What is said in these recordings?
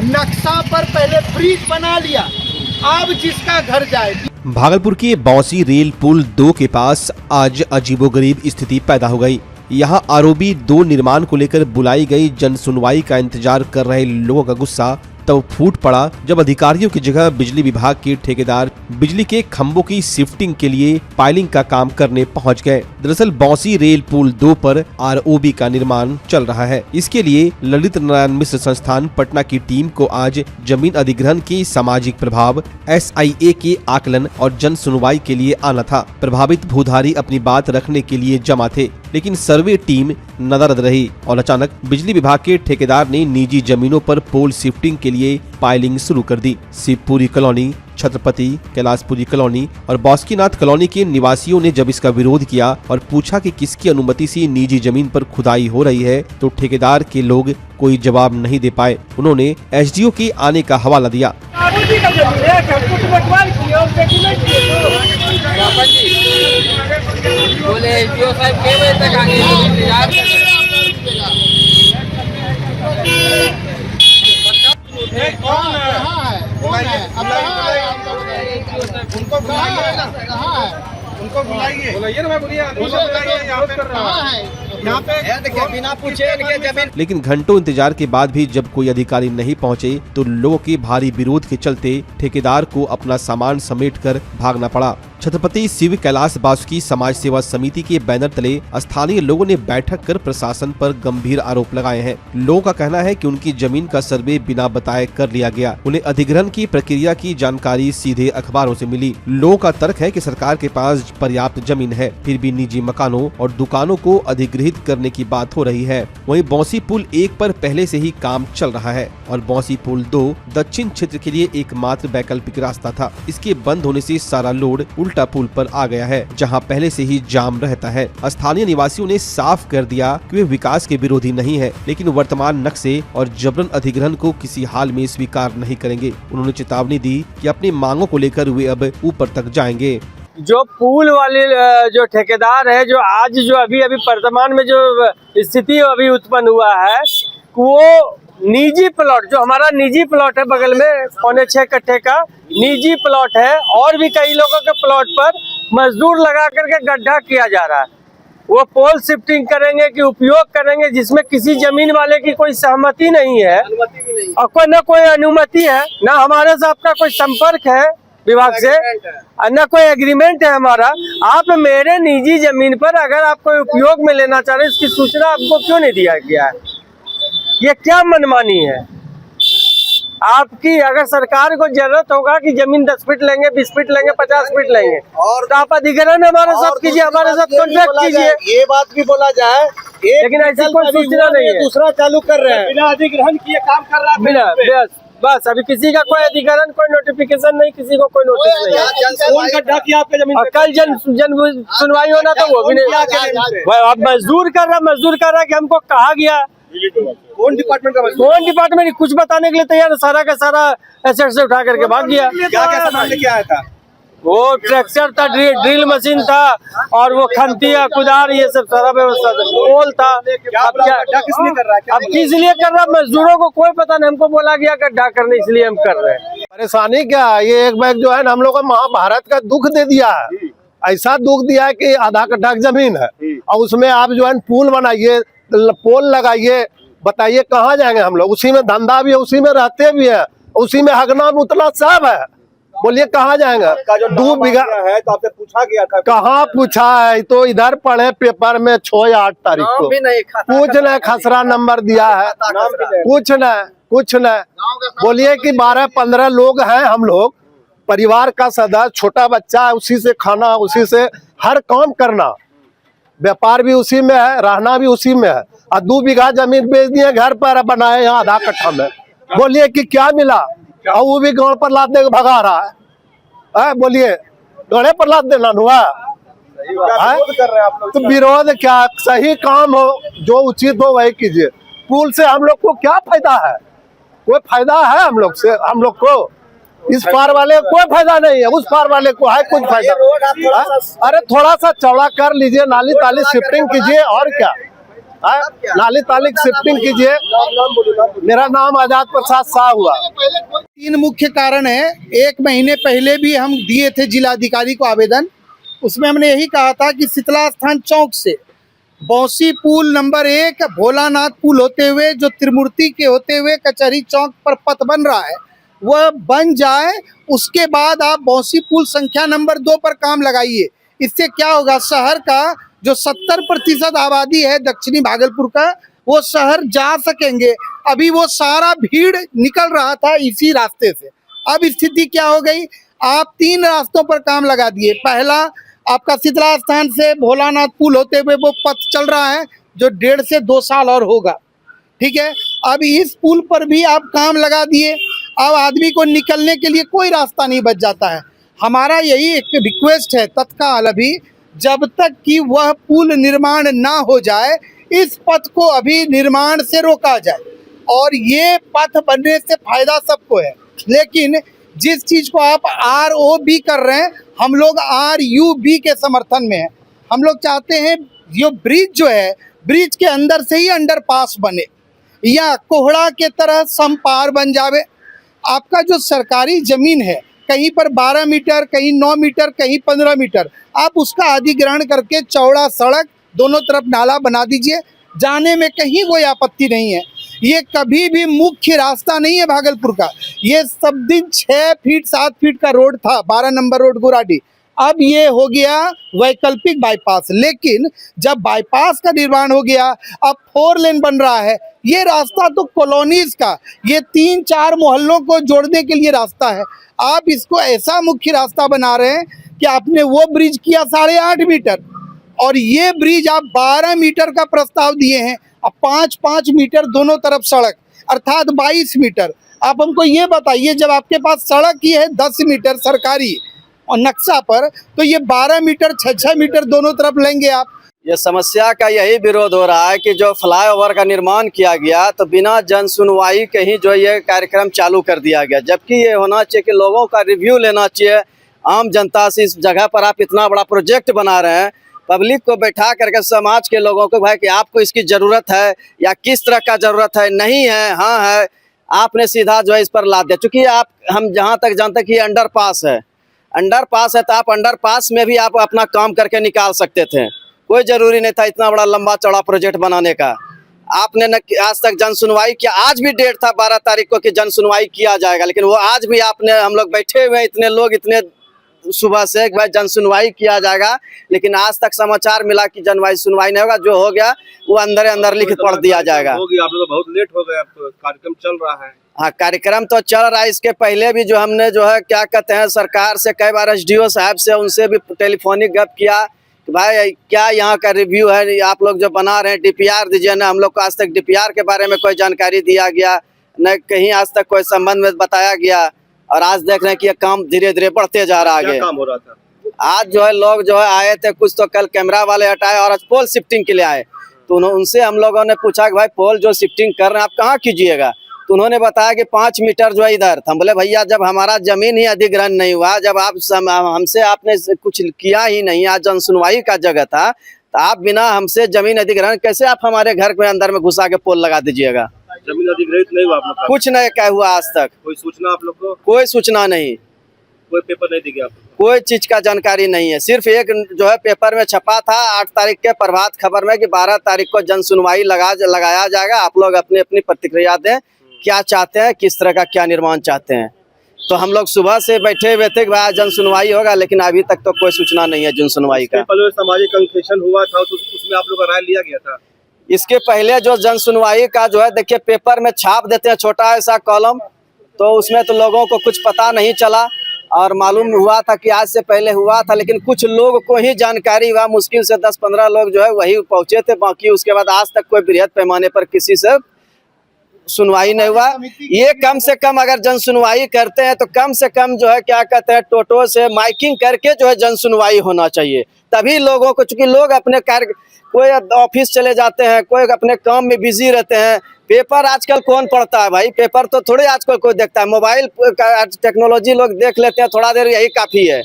नक्शा पर पहले ब्रिज बना लिया, अब जिसका घर जाए। भागलपुर के बौंसी रेल पुल 2 के पास आज अजीबोगरीब स्थिति पैदा हो गई। यहाँ आरओबी 2 निर्माण को लेकर बुलाई गई जन सुनवाई का इंतजार कर रहे लोगों का गुस्सा तब फूट पड़ा जब अधिकारियों की जगह बिजली विभाग के ठेकेदार बिजली के खंभों की शिफ्टिंग के लिए पाइलिंग का काम करने पहुंच गए। दरअसल बौंसी रेल पुल 2 पर आरओबी का निर्माण चल रहा है। इसके लिए ललित नारायण मिश्र संस्थान पटना की टीम को आज जमीन अधिग्रहण के सामाजिक प्रभाव SIA के आकलन और जन सुनवाई के लिए आना था। प्रभावित भूधारी अपनी बात रखने के लिए जमा थे, लेकिन सर्वे टीम नदारद रही और अचानक बिजली विभाग के ठेकेदार ने निजी जमीनों पर पोल शिफ्टिंग के लिए पाइलिंग शुरू कर दी। शिवपुरी कॉलोनी, छत्रपति, कैलाशपुरी कॉलोनी और बासुकीनाथ कॉलोनी के निवासियों ने जब इसका विरोध किया और पूछा कि किसकी अनुमति से निजी जमीन पर खुदाई हो रही है, तो ठेकेदार के लोग कोई जवाब नहीं दे पाए। उन्होंने SDO के आने का हवाला दिया। बोले SDO साहब के बजे तक आएंगे? कौन है? उनको बुलाइए ना, मैं बोलिए यहाँ पे बिना पूछे जमीन। लेकिन घंटों इंतजार के बाद भी जब कोई अधिकारी नहीं पहुंचे तो लोगों के भारी विरोध के चलते ठेकेदार को अपना सामान समेटकर भागना पड़ा। छत्रपति शिव कैलाश बासुकी समाज सेवा समिति के बैनर तले स्थानीय लोगों ने बैठक कर प्रशासन पर गंभीर आरोप लगाए हैं। लोगों का कहना है कि उनकी जमीन का सर्वे बिना बताए कर लिया गया। उन्हें अधिग्रहण की प्रक्रिया की जानकारी सीधे अखबारों से मिली। लोगों का तर्क है कि सरकार के पास पर्याप्त जमीन है, फिर भी निजी मकानों और दुकानों को अधिग्रहित करने की बात हो रही है। वहीं बौंसी पुल 1 पर पहले से ही काम चल रहा है और बौंसी पुल 2 दक्षिण क्षेत्र के लिए एकमात्र वैकल्पिक रास्ता था। इसके बंद होने से सारा लोड उल्टा पुल पर आ गया है, जहां पहले से ही जाम रहता है। स्थानीय निवासियों ने साफ कर दिया कि वे विकास के विरोधी नहीं है, लेकिन वर्तमान नक्शे और जबरन अधिग्रहण को किसी हाल में स्वीकार नहीं करेंगे। उन्होंने चेतावनी दी कि अपनी मांगों को लेकर वे अब ऊपर तक जाएंगे। जो पुल वाले जो ठेकेदार है, जो आज जो अभी वर्तमान में जो स्थिति अभी उत्पन्न हुआ है, वो निजी प्लॉट, जो हमारा निजी प्लॉट है बगल में 6.25 कट्ठे का निजी प्लॉट है, और भी कई लोगों के प्लॉट पर मजदूर लगा करके गड्ढा किया जा रहा है। वो पोल शिफ्टिंग करेंगे कि उपयोग करेंगे जिसमें किसी जमीन वाले की कोई सहमति नहीं है और कोई न कोई अनुमति है, न हमारे से आपका कोई संपर्क है विभाग से, न कोई एग्रीमेंट है हमारा। आप मेरे निजी जमीन पर अगर आप कोई उपयोग में लेना चाह रहे हैं, इसकी सूचना आपको क्यों नहीं दिया गया है? ये क्या मनमानी है आपकी? अगर सरकार को जरूरत होगा कि जमीन 10 फीट लेंगे, 20 फीट लेंगे, 50 फीट लेंगे, और तो आप अधिग्रहण हमारे साथ कीजिए, हमारे साथ कॉन्ट्रैक्ट कीजिए। ये बात भी बोला जाए, लेकिन ऐसी कोई सूचना नहीं है। दूसरा चालू कर रहे हैं, बिना अधिग्रहण किए काम कर रहा है। बिना बस अभी किसी का कोई अधिग्रहण, कोई नोटिफिकेशन नहीं, किसी को कोई नोटिस नहीं। कौन गड्ढा किया आपके जमीन? और कल जन सुनवाई होना था, वो भी नहीं। अब मजदूर कर रहा कि हमको कहा गया। कौन डिपार्टमेंट का? कौन डिपार्टमेंट कुछ बताने के लिए तैयार, सारा का सारा एसेट से उठा करके भाग गया। क्या सामान लेके आया था? वो ट्रैक्टर था, ड्रिल मशीन था, और वो खंतिया, कुदार, ये सब सारा व्यवस्था था, पोल था। अब क्या किसने कर रहा है? अब किस लिए कर रहा है? मजदूरों को कोई पता नहीं, हमको बोला गया गड्ढा करने, इसलिए हम कर रहे हैं। परेशानी क्या है? ये एक बैग जो है ना, हम लोग को महाभारत का दुख दे दिया है। ऐसा दुख दिया है कि आधा कट्ठा की जमीन है और उसमें आप जो है पुल बनाइए, पोल लगाइए, बताइए कहाँ जाएंगे हम लोग? उसी में धंधा भी है, उसी में रहते भी है, उसी में हगना मुतला सब है। बोलिए कहाँ जाएंगे? 2 बीघा है तो आपसे पूछा गया था? कहाँ पूछा है? तो इधर पढ़े पेपर में 6 या 8 तारीख को, कुछ न खसरा नंबर दिया है, कुछ न। बोलिए कि 12-15 लोग हैं हम लोग, परिवार का सदस्य, छोटा बच्चा है, उसी से खाना, उसी से हर काम करना, व्यापार भी उसी में है, रहना भी उसी में है। और 2 बीघा जमीन बेच दिए, घर पर बनाए यहाँ आधा कट्ठा में। बोलिए कि क्या मिला? और वो भी गाँव पर लाद दे भगा रहा है। बोलिए गड़े पर लाद देना हुआ कर रहे हैं आप लोग? तो विरोध क्या? सही काम हो, जो उचित हो वही कीजिए। पुल से हम लोग को क्या फायदा है? कोई फायदा है हम लोग से? हम लोग को इस पार वाले को कोई फायदा नहीं है, उस पार वाले को है कुछ फायदा। अरे थोड़ा सा चौड़ा कर लीजिए, नाली ताली शिफ्टिंग कीजिए, और क्या? नाली ताली शिफ्टिंग कीजिए। मेरा नाम आजाद प्रसाद शाह हुआ। 3 मुख्य कारण है। 1 महीने पहले भी हम दिए थे जिलाधिकारी को आवेदन। उसमें हमने यही कहा था कि शीतला स्थान चौक से बौसी पुल नंबर 1 भोलानाथ पुल होते हुए जो त्रिमूर्ति के होते हुए कचहरी चौक पर पथ बन रहा है वह बन जाए। उसके बाद आप बौसी पुल संख्या नंबर 2 पर काम लगाइए। इससे क्या होगा, शहर का जो 70% आबादी है दक्षिणी भागलपुर का, वो शहर जा सकेंगे। अभी वो सारा भीड़ निकल रहा था इसी रास्ते से। अब स्थिति क्या हो गई, आप 3 रास्तों पर काम लगा दिए। पहला, आपका शीतला स्थान से भोलानाथ पुल होते हुए वो पथ चल रहा है जो 1.5 से 2 साल और होगा, ठीक है। अब इस पुल पर भी आप काम लगा दिए। अब आदमी को निकलने के लिए कोई रास्ता नहीं बच जाता है। हमारा यही एक रिक्वेस्ट है तत्काल, अभी जब तक कि वह पुल निर्माण ना हो जाए इस पथ को अभी निर्माण से रोका जाए। और ये पथ बनने से फायदा सबको है, लेकिन जिस चीज को आप ROB कर रहे हैं, हम लोग RUB के समर्थन में है। हम लोग चाहते हैं ये ब्रिज जो है, ब्रिज के अंदर से ही अंडरपास बने या कोहड़ा के तरह समपार बन जावे। आपका जो सरकारी जमीन है, कहीं पर 12 मीटर, कहीं 9 मीटर, कहीं 15 मीटर, आप उसका अधिग्रहण करके चौड़ा सड़क, दोनों तरफ नाला बना दीजिए। जाने में कहीं कोई आपत्ति नहीं है। ये कभी भी मुख्य रास्ता नहीं है भागलपुर का। ये सब दिन 6 फीट 7 फीट का रोड था, 12 नंबर रोड गुराडी। अब ये हो गया वैकल्पिक बाईपास। लेकिन जब बाईपास का निर्माण हो गया, अब 4 लेन बन रहा है। ये रास्ता तो कॉलोनीज का, ये 3-4 मोहल्लों को जोड़ने के लिए रास्ता है। आप इसको ऐसा मुख्य रास्ता बना रहे हैं कि आपने वो ब्रिज किया 8.5 मीटर और ये ब्रिज आप 12 मीटर का प्रस्ताव दिए हैं। अब 5-5 मीटर दोनों तरफ सड़क, अर्थात 22 मीटर। आप हमको ये बताइए, जब आपके पास सड़क ही है 10 मीटर सरकारी और नक्शा पर, तो ये 12 मीटर 6-6 मीटर दोनों तरफ लेंगे आप। ये समस्या का यही विरोध हो रहा है कि जो फ्लाईओवर का निर्माण किया गया तो बिना जन सुनवाई के ही जो ये कार्यक्रम चालू कर दिया गया, जबकि ये होना चाहिए कि लोगों का रिव्यू लेना चाहिए आम जनता से। इस जगह पर आप इतना बड़ा प्रोजेक्ट बना रहे हैं, पब्लिक को बैठा करके समाज के लोगों को, भाई कि आपको इसकी ज़रूरत है या किस तरह का ज़रूरत है, नहीं है, हाँ है, आपने सीधा जो है इस पर लाद दिया। चूँकि हम जहाँ तक जानते हैं कि ये अंडरपास है तो आप अंडरपास में भी आप अपना काम करके निकाल सकते थे। कोई ज़रूरी नहीं था इतना बड़ा लंबा चौड़ा प्रोजेक्ट बनाने का। आपने न आज तक जन सुनवाई किया। आज भी डेट था 12 तारीख को कि जन सुनवाई किया जाएगा, लेकिन वो आज भी आपने, हम लोग बैठे हुए हैं इतने लोग, इतने सुबह से भाई जन सुनवाई किया जाएगा, लेकिन आज तक समाचार मिला कि सुनवाई नहीं होगा। जो हो गया वो अंदर लिखित पढ़ दिया जाएगा। आप लोग बहुत लेट हो गए, अब तो कार्यक्रम चल रहा है। हाँ, कार्यक्रम तो चल रहा है। इसके पहले भी जो हमने जो है क्या कहते हैं, सरकार से कई बार SDO साहब से, उनसे भी टेलीफोनिक गप किया कि भाई क्या यहाँ का रिव्यू है, आप लोग जो बना रहे हैं DPR दीजिए ना। हम लोग को आज तक DPR के बारे में कोई जानकारी दिया गया न, कहीं आज तक कोई संबंध में बताया गया। और आज देख रहे हैं कि ये काम धीरे धीरे बढ़ते जा रहा है आगे। क्या काम हो रहा था? आज जो है लोग जो है आए थे, कुछ तो कल कैमरा वाले हटाए और आज पोल शिफ्टिंग के लिए आए। तो उनसे हम लोगों ने पूछा कि भाई पोल जो शिफ्टिंग कर रहे हैं आप कहाँ कीजिएगा, तो उन्होंने बताया कि 5 मीटर जो है इधर। हम बोले भैया जब हमारा जमीन ही अधिग्रहण नहीं हुआ, जब आप हमसे आपने कुछ किया ही नहीं, आज जन सुनवाई का जगह था, तो आप बिना हमसे जमीन अधिग्रहण कैसे आप हमारे घर के अंदर में घुसा के पोल लगा दीजिएगा। जमीन अधिग्रहित नहीं हुआ आप लोग का? कुछ नहीं क्या हुआ आज तक। कोई सूचना आप लोग को? कोई सूचना नहीं, कोई पेपर नहीं दिया आप लोग? कोई चीज का जानकारी नहीं है। सिर्फ एक जो है पेपर में छपा था 8 तारीख के प्रभात खबर में कि 12 तारीख को जन सुनवाई लगाया जाएगा। आप लोग अपनी अपनी प्रतिक्रिया दें, क्या चाहते हैं, किस तरह का क्या निर्माण चाहते हैं। तो हम लोग सुबह से बैठे हुए थे कि भाई जन सुनवाई होगा, लेकिन अभी तक तो कोई सूचना नहीं है जन सुनवाई का। सामाजिक अंकेक्षण हुआ था तो उसमें आप लोग का राय लिया गया था? इसके पहले जो जन सुनवाई का जो है, देखिए पेपर में छाप देते हैं छोटा ऐसा कॉलम, तो उसमें तो लोगों को कुछ पता नहीं चला और मालूम हुआ था कि आज से पहले हुआ था, लेकिन कुछ लोग को ही जानकारी हुआ। मुश्किल से 10-15 लोग जो है वही पहुंचे थे, बाकी उसके बाद आज तक कोई बृहद पैमाने पर किसी से सुनवाई नहीं हुआ। ये कम से कम अगर जन सुनवाई करते हैं तो कम से कम जो है क्या कहते हैं, टोटो से माइकिंग करके जो है जन सुनवाई होना चाहिए, तभी लोगों को, चूंकि लोग अपने कार्य, कोई ऑफिस चले जाते हैं, कोई अपने काम में बिजी रहते हैं। पेपर आजकल कौन पढ़ता है भाई, पेपर तो थोड़े आजकल कोई देखता है। मोबाइल का टेक्नोलॉजी लोग देख लेते हैं, थोड़ा देर यही काफी है।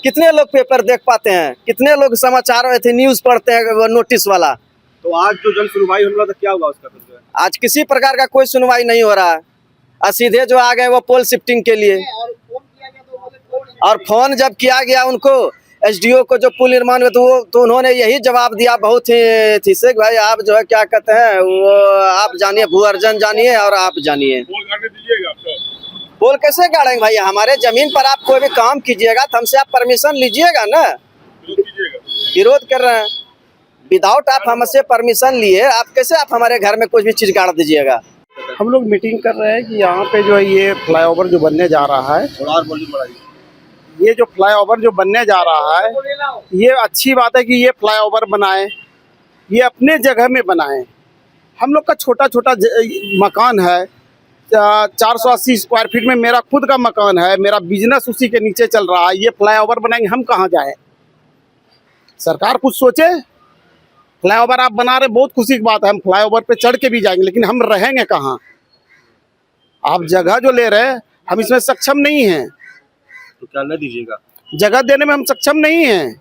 कितने लोग पेपर देख पाते हैं, कितने लोग समाचार न्यूज पढ़ते हैं नोटिस वाला। तो आज जो जन सुनवाई होने वाला था क्या हुआ उसका? तो आज किसी प्रकार का कोई सुनवाई नहीं हो रहा है। और सीधे जो आ गए वो पोल शिफ्टिंग के लिए, और फोन जब किया गया उनको एसडीओ को जो पुल निर्माण में, तो उन्होंने यही जवाब दिया बहुत ही थी से भाई आप जो है क्या कहते हैं वो आप जानिए, भू अर्जन जानिए और आप जानिए। पोल कैसे गाड़ेंगे भाई? हमारे जमीन पर आप कोई भी काम कीजिएगा तो हमसे आप परमिशन लीजिएगा ना। विरोध कर रहे हैं विदाउट आप हमसे परमिशन लिए, आप कैसे आप हमारे घर में कुछ भी चीज गाड़ दीजिएगा? हम लोग मीटिंग कर रहे हैं कि यहाँ पे जो है ये फ्लाईओवर जो बनने जा रहा है, थोड़ा और वॉल्यूम बढ़ाइए। ये जो फ्लाईओवर जो बनने जा रहा है, ये अच्छी बात है कि ये फ्लाईओवर बनाए, ये अपने जगह में बनाए। हम लोग का छोटा छोटा मकान है, 480 स्क्वायर फीट में मेरा खुद का मकान है, मेरा बिजनेस उसी के नीचे चल रहा है। ये फ्लाईओवर बनाएंगे, हम कहाँ जाए? सरकार कुछ सोचे। फ्लाईओवर आप बना रहे, बहुत खुशी की बात है, हम फ्लाईओवर पे चढ़ के भी जाएंगे, लेकिन हम रहेंगे कहाँ? आप जगह जो ले रहे हैं, हम इसमें सक्षम नहीं हैं। तो क्या न दीजिएगा? जगह देने में हम सक्षम नहीं हैं।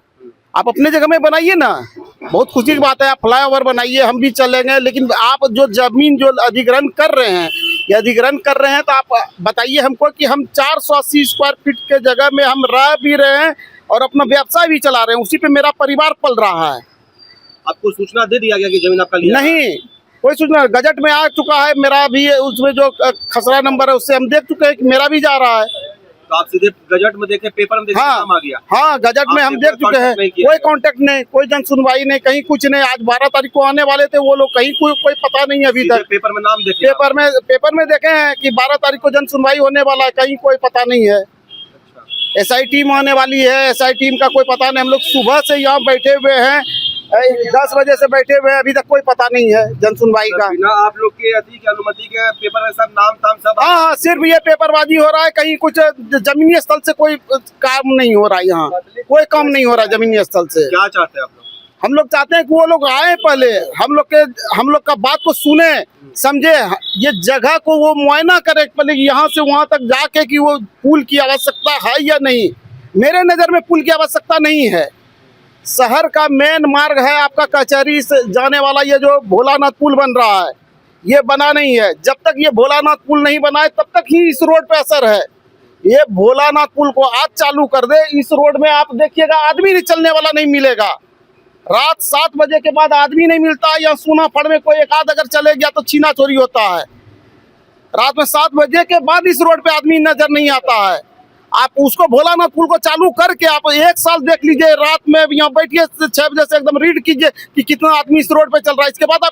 आप अपने जगह में बनाइए ना, बहुत खुशी की बात है। आप फ्लाईओवर बनाइए, हम भी चलेंगे, लेकिन आप जो जमीन जो अधिग्रहण कर रहे हैं, ये अधिग्रहण कर रहे हैं, तो आप बताइए हमको कि हम 480 स्क्वायर फीट के जगह में हम रह भी रहे हैं और अपना व्यवसाय भी चला रहे हैं, उसी पे मेरा परिवार पल रहा है। आपको सूचना दे दिया गया कि जमीन आपका लिया? नहीं, कोई सूचना, गजट में आ चुका है, मेरा भी उसमें जो खसरा नंबर है उससे हम देख चुके हैं कि मेरा भी जा रहा है। तो आप सीधे गजट में देखे, पेपर में देखे, नाम आ गया? हाँ, गजट में हम देख चुके हैं, कोई कांटेक्ट नहीं, कोई जन सुनवाई नहीं, कहीं कुछ नहीं। आज 12 तारीख को आने वाले थे वो लोग, कहीं कोई पता नहीं है अभी तक। पेपर में नाम देखे? पेपर में देखे हैं कि 12 तारीख को जन सुनवाई होने वाला है, कहीं कोई पता नहीं है। SI टीम आने वाली है, SI टीम का कोई पता नहीं। हम लोग सुबह से यहाँ बैठे हुए हैं, 10 बजे से बैठे हुए हैं, अभी तक कोई पता नहीं है जन सुनवाई का। बिना आप लोग के अनुमति के पेपर में सब नाम ताम सब? हाँ, सिर्फ ये पेपरबाजी हो रहा है, कहीं कुछ जमीनी स्थल से कोई काम नहीं हो रहा है। यहाँ कोई काम नहीं हो रहा है जमीनी स्थल से। क्या चाहते हैं आप लोग? हम लोग चाहते हैं कि वो लोग आए, पहले हम लोग का बात को सुने समझे, ये जगह को वो मुआयना करे पहले, यहाँ से वहाँ तक जाके कि वो पुल की आवश्यकता है या नहीं। मेरे नज़र में पुल की आवश्यकता नहीं है। शहर का मेन मार्ग है आपका कचहरी से जाने वाला, ये जो भोलानाथ पुल बन रहा है, ये बना नहीं है। जब तक ये भोलानाथ पुल नहीं बना है, तब तक ही इस रोड पे असर है। ये भोलानाथ पुल को आज चालू कर दे, इस रोड में आप देखिएगा आदमी नहीं चलने वाला नहीं मिलेगा। रात 7 बजे के बाद आदमी नहीं मिलता है। या सूना फड़ में कोई एक आध अगर चले गया तो छीना चोरी होता है। रात में 7 बजे के बाद इस रोड पे आदमी नजर नहीं आता है। आप उसको भोलानाथ पुल को चालू करके आप 1 साल देख लीजिए, रात में यहाँ बैठिए 6 बजे से एकदम रीड कीजिए कि कितना आदमी इस रोड पे चल रहा है। इसके बाद आप